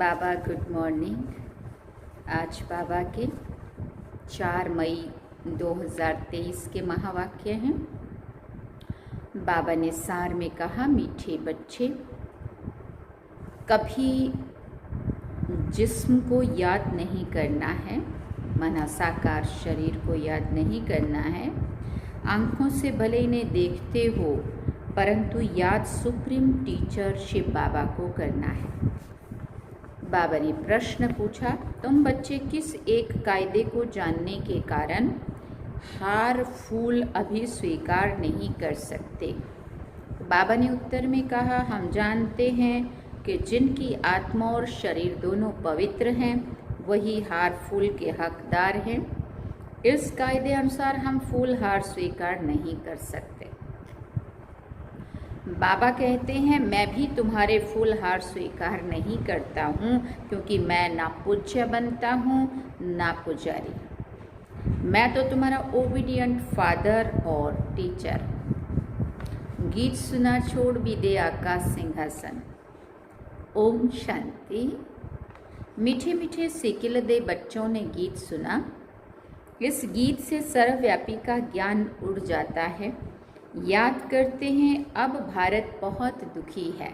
बाबा good morning. आज बाबा के 4 मई 2023 के महावाक्य हैं। बाबा ने सार में कहा, मीठे बच्चे, कभी जिस्म को याद नहीं करना है, मना साकार शरीर को याद नहीं करना है। आँखों से भले इन्हें देखते हो, परंतु याद सुप्रीम टीचर शिव बाबा को करना है। बाबा ने प्रश्न पूछा, तुम बच्चे किस एक कायदे को जानने के कारण हार फूल अभी स्वीकार नहीं कर सकते? बाबा ने उत्तर में कहा, हम जानते हैं कि जिनकी आत्मा और शरीर दोनों पवित्र हैं वही हार फूल के हकदार हैं। इस कायदे अनुसार हम फूल हार स्वीकार नहीं कर सकते। बाबा कहते हैं, मैं भी तुम्हारे फूल हार स्वीकार नहीं करता हूँ, क्योंकि मैं ना पूज्य बनता हूँ ना पुजारी। मैं तो तुम्हारा ओबीडियंट फादर और टीचर। गीत सुना छोड़ भी दे आकाश सिंहासन। ओम शांति। मीठे मीठे सिकिल दे बच्चों ने गीत सुना। इस गीत से सर्वव्यापी का ज्ञान उड़ जाता है। याद करते हैं, अब भारत बहुत दुखी है।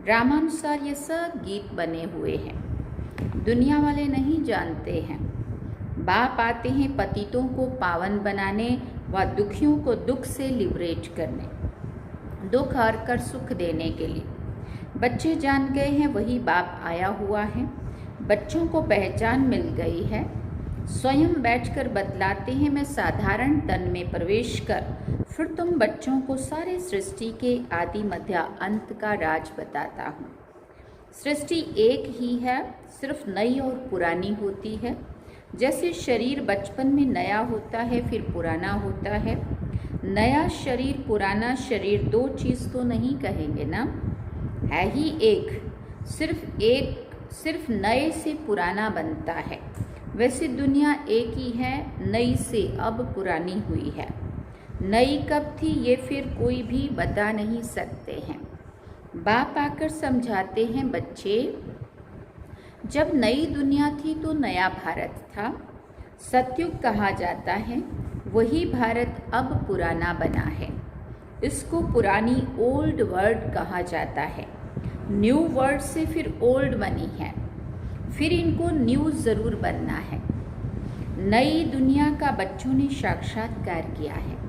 ड्रामानुसार ये सब गीत बने हुए हैं, दुनिया वाले नहीं जानते हैं। बाप आते हैं पतितों को पावन बनाने व दुखियों को दुख से लिबरेट करने, दुख हर कर सुख देने के लिए। बच्चे जान गए हैं वही बाप आया हुआ है। बच्चों को पहचान मिल गई है। स्वयं बैठकर बतलाते हैं, मैं साधारण तन में प्रवेश कर फिर तुम बच्चों को सारे सृष्टि के आदि मध्य अंत का राज बताता हूँ। सृष्टि एक ही है, सिर्फ नई और पुरानी होती है। जैसे शरीर बचपन में नया होता है फिर पुराना होता है। नया शरीर पुराना शरीर दो चीज़ तो नहीं कहेंगे ना, है ही एक, सिर्फ नए से पुराना बनता है। वैसे दुनिया एक ही है, नई से अब पुरानी हुई है। नई कब थी ये फिर कोई भी बता नहीं सकते हैं। बाप आकर समझाते हैं, बच्चे, जब नई दुनिया थी तो नया भारत था, सतयुग कहा जाता है। वही भारत अब पुराना बना है। इसको पुरानी ओल्ड वर्ल्ड कहा जाता है। न्यू वर्ल्ड से फिर ओल्ड बनी है, फिर इनको न्यू ज़रूर बनना है। नई दुनिया का बच्चों ने साक्षात्कार किया है।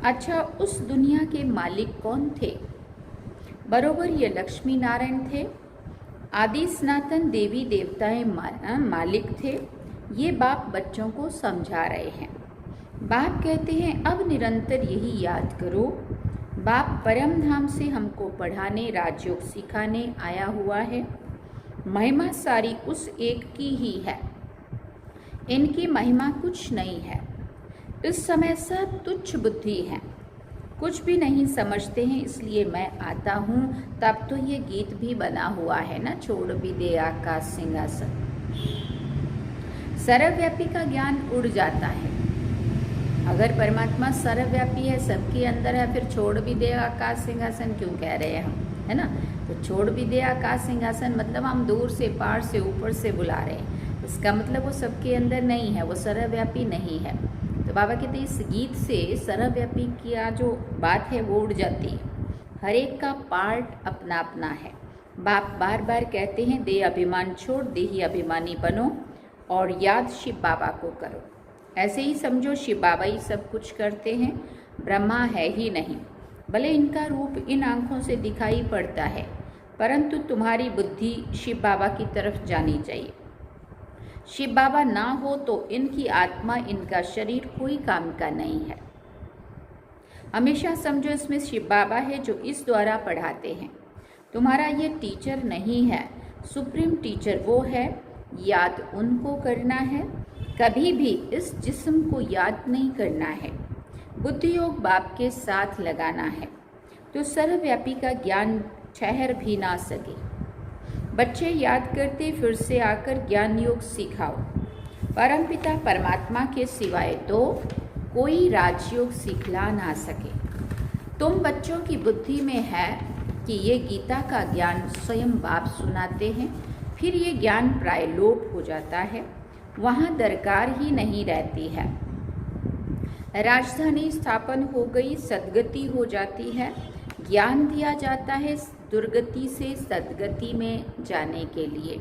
अच्छा, उस दुनिया के मालिक कौन थे? बरोबर ये लक्ष्मी नारायण थे। आदि सनातन देवी देवताएं मालिक थे। ये बाप बच्चों को समझा रहे हैं। बाप कहते हैं, अब निरंतर यही याद करो। बाप परम धाम से हमको पढ़ाने, राजयोग सिखाने आया हुआ है। महिमा सारी उस एक की ही है। इनकी महिमा कुछ नहीं है। इस समय सब तुच्छ बुद्धि है, कुछ भी नहीं समझते हैं। इसलिए मैं आता हूँ। तब तो ये गीत भी बना हुआ है ना, छोड़ भी दे आकाश सिंहासन। सर्वव्यापी का ज्ञान उड़ जाता है। अगर परमात्मा सर्वव्यापी है, सबके अंदर है, फिर छोड़ भी दे आकाश सिंहासन क्यों कह रहे हैं हम, है ना? तो छोड़ भी दे आकाश सिंहासन मतलब हम दूर से, पार से, ऊपर से बुला रहे हैं। इसका मतलब वो सबके अंदर नहीं है, वो सर्वव्यापी नहीं है। तो बाबा कहते हैं, इस गीत से सर्वव्यापी की जो बात है वो उड़ जाती है। हर एक का पार्ट अपना अपना है। बाप बार बार कहते हैं, दे अभिमान छोड़, देही अभिमानी बनो और याद शिव बाबा को करो। ऐसे ही समझो शिव बाबा ही सब कुछ करते हैं, ब्रह्मा है ही नहीं। भले इनका रूप इन आँखों से दिखाई पड़ता है, परंतु तुम्हारी बुद्धि शिव बाबा की तरफ जानी चाहिए। शिव बाबा ना हो तो इनकी आत्मा, इनका शरीर कोई काम का नहीं है। हमेशा समझो इसमें शिव बाबा है जो इस द्वारा पढ़ाते हैं। तुम्हारा ये टीचर नहीं है, सुप्रीम टीचर वो है। याद उनको करना है, कभी भी इस जिस्म को याद नहीं करना है। बुद्धि योग बाप के साथ लगाना है, तो सर्वव्यापी का ज्ञान ठहर भी ना सके। बच्चे याद करते फिर से आकर ज्ञान योग सिखाओ। परमपिता परमात्मा के सिवाय तो कोई राजयोग सिखला ना सके। तुम बच्चों की बुद्धि में है कि ये गीता का ज्ञान स्वयं बाप सुनाते हैं, फिर ये ज्ञान प्राय लोप हो जाता है, वहाँ दरकार ही नहीं रहती है। राजधानी स्थापन हो गई, सद्गति हो जाती है, ज्ञान दिया जाता है दुर्गति से सद्गति में जाने के लिए।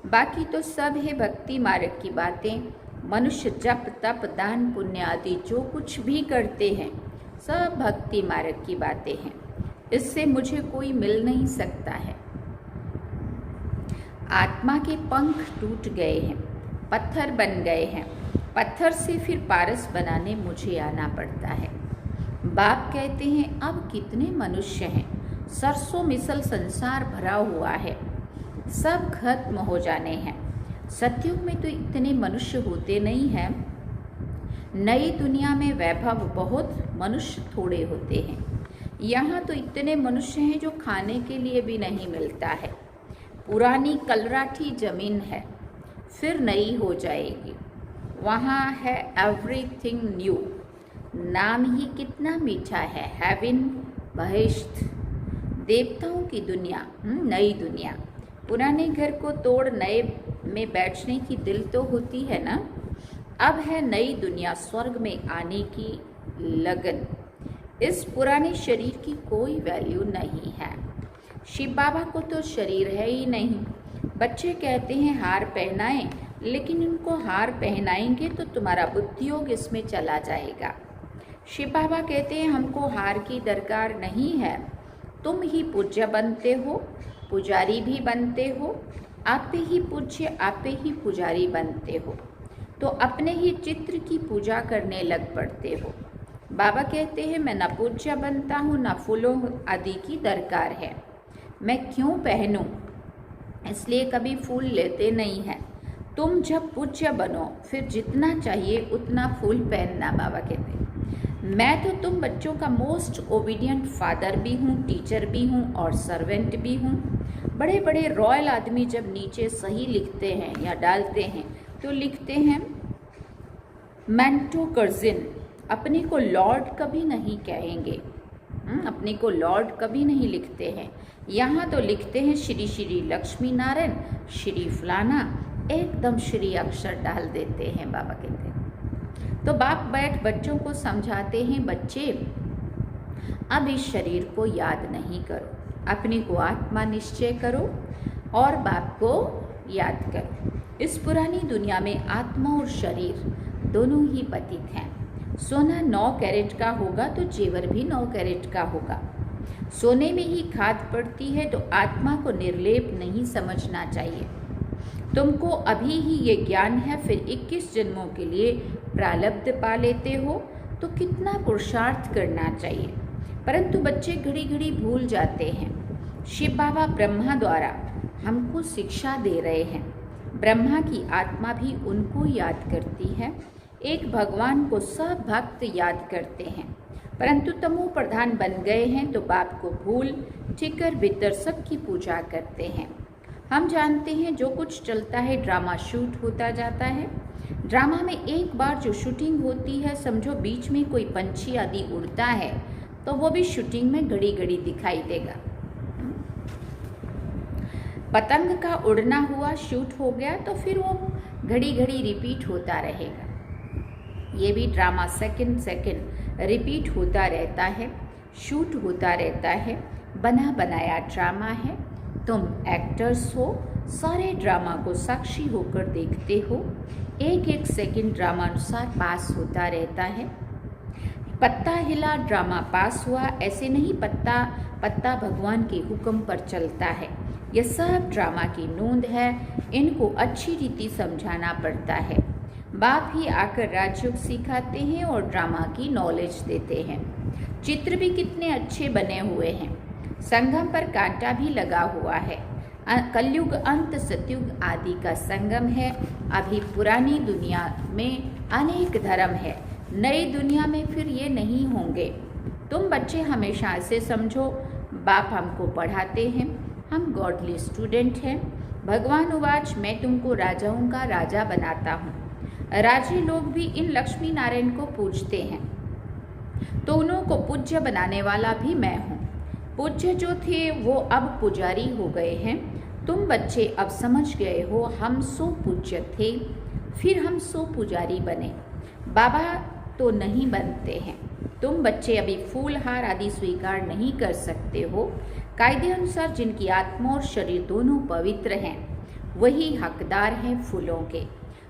बाकी तो सब है भक्ति मार्ग की बातें। मनुष्य जप तप दान पुण्य आदि जो कुछ भी करते हैं सब भक्ति मार्ग की बातें हैं, इससे मुझे कोई मिल नहीं सकता है। आत्मा के पंख टूट गए हैं, पत्थर बन गए हैं, पत्थर से फिर पारस बनाने मुझे आना पड़ता है। बाप कहते हैं अब कितने मनुष्य हैं, सरसों मिसल संसार भरा हुआ है, सब खत्म हो जाने हैं। सतयुग में तो इतने मनुष्य होते नहीं हैं, नई दुनिया में वैभव बहुत, मनुष्य थोड़े होते हैं। यहाँ तो इतने मनुष्य हैं जो खाने के लिए भी नहीं मिलता है। पुरानी कलराठी जमीन है, फिर नई हो जाएगी। वहाँ है एवरीथिंग न्यू, नाम ही कितना मीठा है, हेवन बहिश्त, देवताओं की दुनिया, नई दुनिया। पुराने घर को तोड़ नए में बैठने की दिल तो होती है ना। अब है नई दुनिया, स्वर्ग में आने की लगन। इस पुराने शरीर की कोई वैल्यू नहीं है। शिव बाबा को तो शरीर है ही नहीं। बच्चे कहते हैं हार पहनाएं, लेकिन उनको हार पहनाएंगे तो तुम्हारा बुद्धियोग इसमें चला जाएगा। शिव बाबा कहते हैं हमको हार की दरकार नहीं है, तुम ही पूज्य बनते हो, पुजारी भी बनते हो, आप ही पूज्य आप ही पुजारी बनते हो, तो अपने ही चित्र की पूजा करने लग पड़ते हो। बाबा कहते हैं मैं न पूज्य बनता हूँ, न फूलों आदि की दरकार है, मैं क्यों पहनूं, इसलिए कभी फूल लेते नहीं हैं। तुम जब पूज्य बनो फिर जितना चाहिए उतना फूल पहनना। बाबा कहते हैं मैं तो तुम बच्चों का मोस्ट ओबीडियंट फादर भी हूँ, टीचर भी हूँ और सर्वेंट भी हूँ। बड़े बड़े रॉयल आदमी जब नीचे सही लिखते हैं या डालते हैं तो लिखते हैं मेंटो कर्जिन, अपने को लॉर्ड कभी नहीं कहेंगे, अपने को लॉर्ड कभी नहीं लिखते हैं। यहाँ तो लिखते हैं श्री श्री लक्ष्मी नारायण, श्री फलाना, एकदम श्री अक्षर डाल देते हैं। बाबा कहते हैं तो बाप बैठ बच्चों को समझाते हैं, बच्चे अब इस शरीर को याद नहीं करो, अपने को आत्मा निश्चय करो और बाप को याद करो। इस पुरानी दुनिया में आत्मा और शरीर दोनों ही पतित हैं। सोना 9 कैरेट का होगा तो जेवर भी 9 कैरेट का होगा। सोने में ही खाद पड़ती है तो आत्मा को निर्लेप नहीं समझना चाहिए। तुमको अभी ही ये ज्ञान है, फिर 21 जन्मों के लिए प्रारब्ध पा लेते हो तो कितना पुरुषार्थ करना चाहिए। परंतु बच्चे घड़ी घड़ी भूल जाते हैं। शिव बाबा ब्रह्मा द्वारा हमको शिक्षा दे रहे हैं। ब्रह्मा की आत्मा भी उनको याद करती है। एक भगवान को सब भक्त याद करते हैं, परंतु तमो प्रधान बन गए हैं तो बाप को भूल ठिकर बितर सबकी पूजा करते हैं। हम जानते हैं जो कुछ चलता है ड्रामा शूट होता जाता है। ड्रामा में एक बार जो शूटिंग होती है, समझो बीच में कोई पंछी आदि उड़ता है तो वो भी शूटिंग में घड़ी घड़ी दिखाई देगा। पतंग का उड़ना हुआ, शूट हो गया तो फिर वो घड़ी घड़ी रिपीट होता रहेगा। ये भी ड्रामा सेकंड रिपीट होता रहता है, शूट होता रहता है, बना बनाया ड्रामा है। तुम एक्टर्स हो, सारे ड्रामा को साक्षी होकर देखते हो। एक एक सेकंड ड्रामा अनुसार पास होता रहता है। पत्ता हिला ड्रामा पास हुआ, ऐसे नहीं, पत्ता पत्ता भगवान के हुक्म पर चलता है। यह सब ड्रामा की नोंद है, इनको अच्छी रीति समझाना पड़ता है। बाप ही आकर राजयोग सिखाते हैं और ड्रामा की नॉलेज देते हैं। चित्र भी कितने अच्छे बने हुए हैं। संगम पर कांटा भी लगा हुआ है। कलयुग अंत सतयुग आदि का संगम है। अभी पुरानी दुनिया में अनेक धर्म है, नई दुनिया में फिर ये नहीं होंगे। तुम बच्चे हमेशा ऐसे समझो, बाप हमको पढ़ाते हैं, हम गॉडली स्टूडेंट हैं। भगवान उवाच, मैं तुमको राजाओं का राजा बनाता हूँ। राजे लोग भी इन लक्ष्मी नारायण को पूजते हैं, तो उन्हों को पूज्य बनाने वाला भी मैं हूँ। पूज्य जो थे वो अब पुजारी हो गए हैं। तुम बच्चे अब समझ गए हो, हम 100 पूज्य थे, फिर हम 100 पुजारी बने, बाबा तो नहीं बनते हैं। तुम बच्चे अभी फूल हार आदि स्वीकार नहीं कर सकते हो। कायदे अनुसार जिनकी आत्मा और शरीर दोनों पवित्र हैं वही हकदार हैं फूलों के।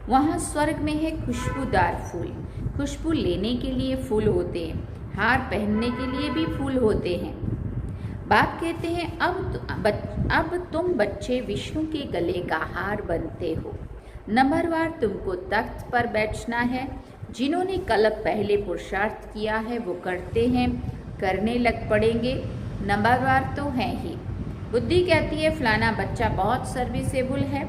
वहाँ स्वर्ग में है खुशबूदार फूल, खुशबू लेने के लिए फूल होते हैं, हार पहनने के लिए भी फूल होते हैं। बाप कहते हैं अब तुम बच्चे विष्णु के गले का हार बनते हो। नंबरवार तुमको तख्त पर बैठना है। जिन्होंने कल पहले पुरुषार्थ किया है वो करते हैं, करने लग पड़ेंगे। नंबरवार तो हैं ही। बुद्धि कहती है फलाना बच्चा बहुत सर्विसेबल है।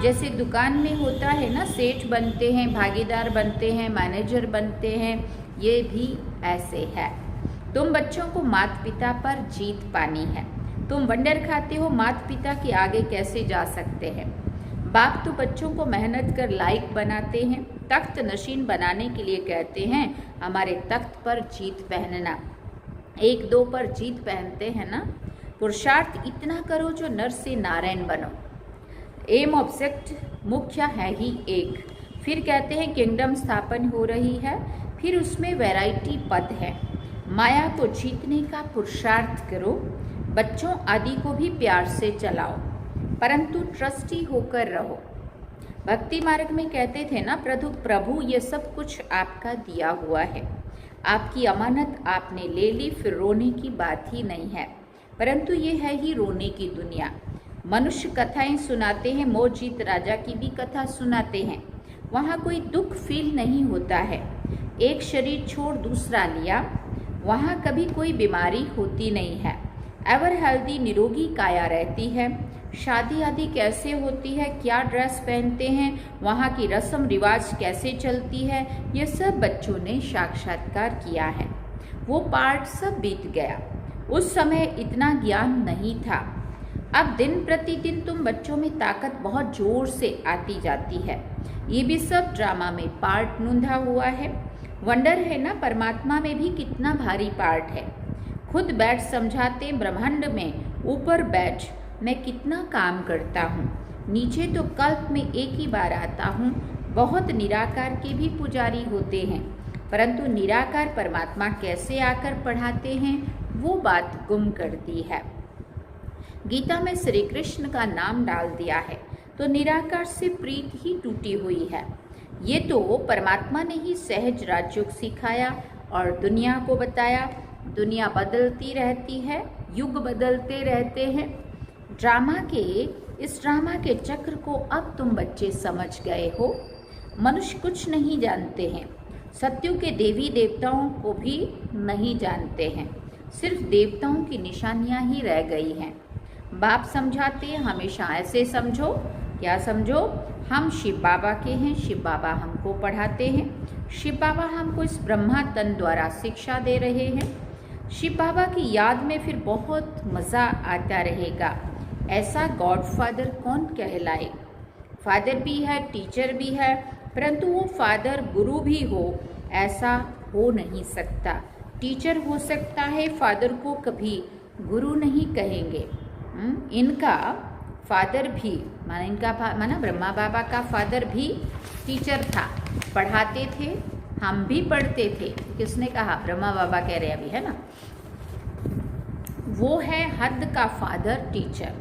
जैसे दुकान में होता है ना, सेठ बनते हैं, भागीदार बनते हैं, मैनेजर बनते हैं, ये भी ऐसे है। तुम बच्चों को माता पिता पर जीत पानी है। तुम वंडर खाते हो, माता पिता के आगे कैसे जा सकते हैं। बाप तो बच्चों को मेहनत कर लायक बनाते हैं, तख्त नशीन बनाने के लिए कहते हैं हमारे तख्त पर जीत पहनना। 1-2 पर जीत पहनते हैं ना। पुरुषार्थ इतना करो जो नर से नारायण बनो। एम ऑब्जेक्ट मुख्य है ही एक। फिर कहते हैं किंगडम स्थापन हो रही है, फिर उसमें वैरायटी पद है। माया को जीतने का पुरुषार्थ करो। बच्चों आदि को भी प्यार से चलाओ, परंतु ट्रस्टी होकर रहो। भक्ति मार्ग में कहते थे ना, प्रभु ये सब कुछ आपका दिया हुआ है, आपकी अमानत आपने ले ली, फिर रोने की बात ही नहीं है। परंतु ये है ही रोने की दुनिया। मनुष्य कथाएं सुनाते हैं, मोहजीत राजा की भी कथा सुनाते हैं, वहाँ कोई दुख फील नहीं होता है। एक शरीर छोड़ दूसरा लिया, वहाँ कभी कोई बीमारी होती नहीं है। एवर हेल्दी निरोगी काया रहती है। शादी आदि कैसे होती है, क्या ड्रेस पहनते हैं, वहाँ की रस्म रिवाज कैसे चलती है, ये सब बच्चों ने साक्षात्कार किया है। वो पार्ट सब बीत गया। उस समय इतना ज्ञान नहीं था। अब दिन प्रतिदिन तुम बच्चों में ताकत बहुत जोर से आती जाती है। ये भी सब ड्रामा में पार्ट नूंधा हुआ है। वंडर है ना, परमात्मा में भी कितना भारी पार्ट है। खुद बैठ समझाते ब्रह्मांड में ऊपर बैठ मैं कितना काम करता हूँ, नीचे तो कल्प में एक ही बार आता हूँ। बहुत निराकार के भी पुजारी होते हैं, परंतु निराकार परमात्मा कैसे आकर पढ़ाते हैं वो बात गुम कर दी है। गीता में श्री कृष्ण का नाम डाल दिया है तो निराकार से प्रीत ही टूटी हुई है। ये तो परमात्मा ने ही सहज राजयोग सिखाया और दुनिया को बताया। दुनिया बदलती रहती है, युग बदलते रहते हैं। इस ड्रामा के चक्र को अब तुम बच्चे समझ गए हो। मनुष्य कुछ नहीं जानते हैं, सत्यों के देवी देवताओं को भी नहीं जानते हैं, सिर्फ देवताओं की निशानियां ही रह गई हैं। बाप समझाते हैं हमेशा ऐसे समझो। क्या समझो? हम शिव बाबा के हैं, शिव बाबा हमको पढ़ाते हैं, शिव बाबा हमको इस ब्रह्मा तन द्वारा शिक्षा दे रहे हैं। शिव बाबा की याद में फिर बहुत मज़ा आता रहेगा। ऐसा गॉडफादर कौन कहलाए? फादर भी है, टीचर भी है, परंतु वो फादर गुरु भी हो ऐसा हो नहीं सकता। टीचर हो सकता है, फादर को कभी गुरु नहीं कहेंगे। इनका फादर भी माना ब्रह्मा बाबा का फादर भी टीचर था, पढ़ाते थे, हम भी पढ़ते थे। किसने कहा? ब्रह्मा बाबा कह रहे अभी, है ना। वो है हद का फादर टीचर,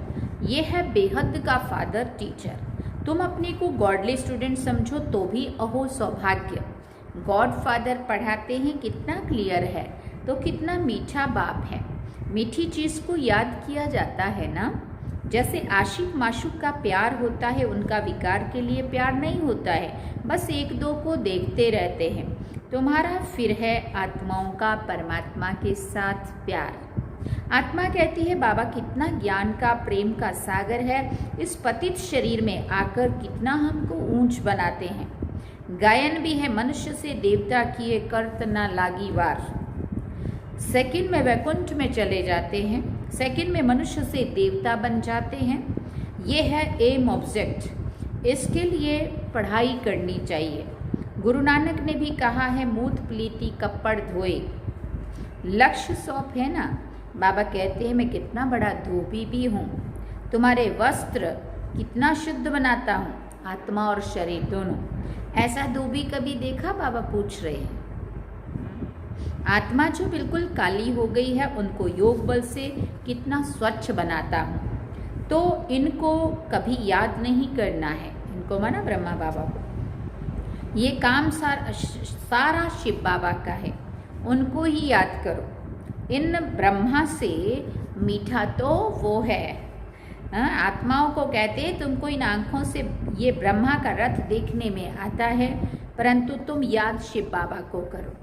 ये है बेहद का फादर टीचर। तुम अपने को गॉडली स्टूडेंट समझो तो भी अहो सौभाग्य। गॉड फादर पढ़ाते हैं, कितना क्लियर है, तो कितना मीठा बाप है। मीठी चीज़ को याद किया जाता है ना। जैसे आशिक माशूक का प्यार होता है, उनका विकार के लिए प्यार नहीं होता है, बस एक दो को देखते रहते हैं। तुम्हारा फिर है आत्माओं का परमात्मा के साथ प्यार। आत्मा कहती है बाबा कितना ज्ञान का प्रेम का सागर है, इस पतित शरीर में आकर कितना हमको ऊंच बनाते हैं। गायन भी है मनुष्य से देवता किए कर्त ना लागी वार। सेकंड में वैकुंठ में चले जाते हैं, सेकंड में मनुष्य से देवता बन जाते हैं। ये है एम ऑब्जेक्ट, इसके लिए पढ़ाई करनी चाहिए। गुरु नानक ने भी कहा है मूत प्लीति कपड़ धोए। लक्ष्य सौंप है ना, बाबा कहते हैं मैं कितना बड़ा धोबी भी हूँ, तुम्हारे वस्त्र कितना शुद्ध बनाता हूँ, आत्मा और शरीर दोनों। ऐसा धोबी कभी देखा? बाबा पूछ रहे हैं। आत्मा जो बिल्कुल काली हो गई है उनको योग बल से कितना स्वच्छ बनाता हूँ। तो इनको कभी याद नहीं करना है, इनको माना ब्रह्मा बाबा को। ये काम सारा शिव बाबा का है, उनको ही याद करो। इन ब्रह्मा से मीठा तो वो है। आत्माओं को कहते हैं तुमको इन आँखों से ये ब्रह्मा का रथ देखने में आता है, परंतु तुम याद शिव बाबा को करो।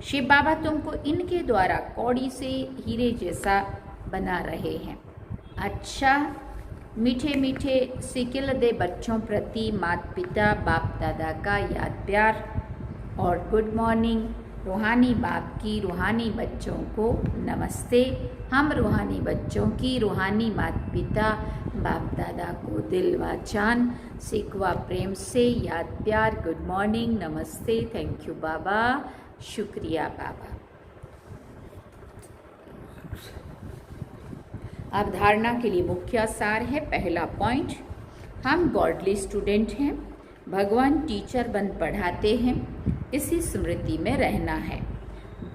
शिव बाबा तुमको इनके द्वारा कौड़ी से हीरे जैसा बना रहे हैं। अच्छा, मीठे मीठे सिकिल दे बच्चों प्रति माता पिता बाप दादा का याद प्यार और गुड मॉर्निंग। रूहानी बाप की रूहानी बच्चों को नमस्ते। हम रूहानी बच्चों की रूहानी माता पिता बाप दादा को दिल व जान सिकवा प्रेम से याद प्यार, गुड मॉर्निंग, नमस्ते, थैंक यू बाबा, शुक्रिया बाबा। अवधारणा के लिए मुख्य सार है। पहला पॉइंट, हम गॉडली स्टूडेंट हैं, भगवान टीचर बन पढ़ाते हैं, इसी स्मृति में रहना है।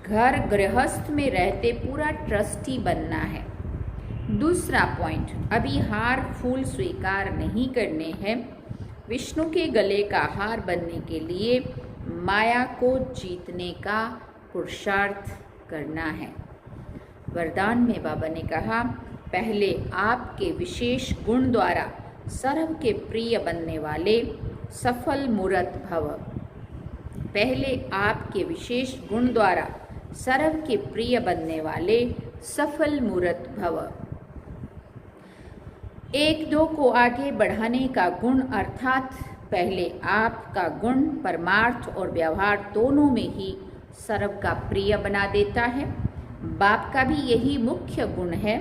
घर गृहस्थ में रहते पूरा ट्रस्टी बनना है। दूसरा पॉइंट, अभी हार फूल स्वीकार नहीं करने हैं। विष्णु के गले का हार बनने के लिए माया को जीतने का पुरुषार्थ करना है। वरदान में बाबा ने कहा, पहले आपके विशेष गुण द्वारा सर्व के प्रिय बनने वाले सफल मूर्त भव। पहले आपके विशेष गुण द्वारा सर्व के प्रिय बनने वाले सफल मूर्त भव। एक दो को आगे बढ़ाने का गुण, अर्थात पहले आपका गुण परमार्थ और व्यवहार दोनों में ही सर्व का प्रिय बना देता है। बाप का भी यही मुख्य गुण है।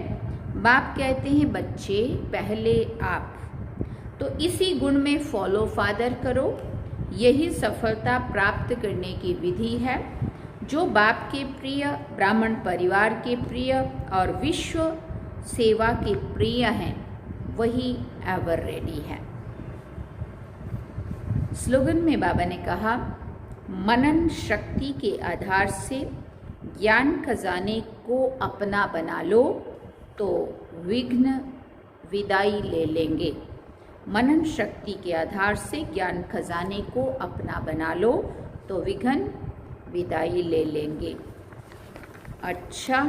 बाप कहते हैं बच्चे पहले आप, तो इसी गुण में फॉलो फादर करो। यही सफलता प्राप्त करने की विधि है। जो बाप के प्रिय, ब्राह्मण परिवार के प्रिय और विश्व सेवा के प्रिय हैं, वही एवर रेडी है। स्लोगन में बाबा ने कहा, मनन शक्ति के आधार से ज्ञान खजाने को अपना बना लो तो विघ्न विदाई ले लेंगे। मनन शक्ति के आधार से ज्ञान खजाने को अपना बना लो तो विघ्न विदाई ले लेंगे। अच्छा,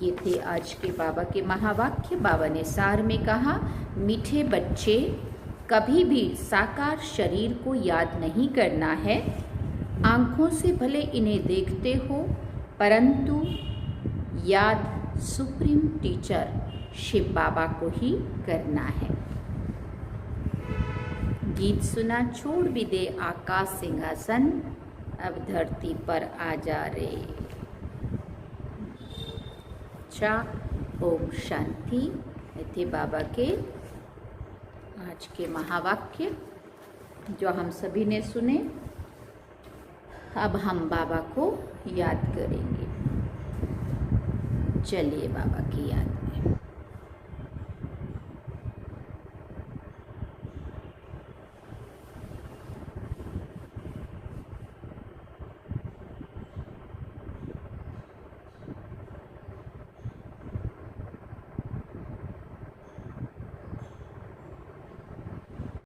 ये थे आज के बाबा के महावाक्य। बाबा ने सार में कहा, मीठे बच्चे कभी भी साकार शरीर को याद नहीं करना है। आँखों से भले इन्हें देखते हो, परंतु याद सुप्रीम टीचर शिव बाबा को ही करना है। गीत सुना, छोड़ भी दे आकाश सिंहासन, अब धरती पर आ जा रे। अच्छा, ओम शांति। ये थे बाबा के आज के महावाक्य जो हम सभी ने सुने। अब हम बाबा को याद करेंगे। चलिए बाबा की याद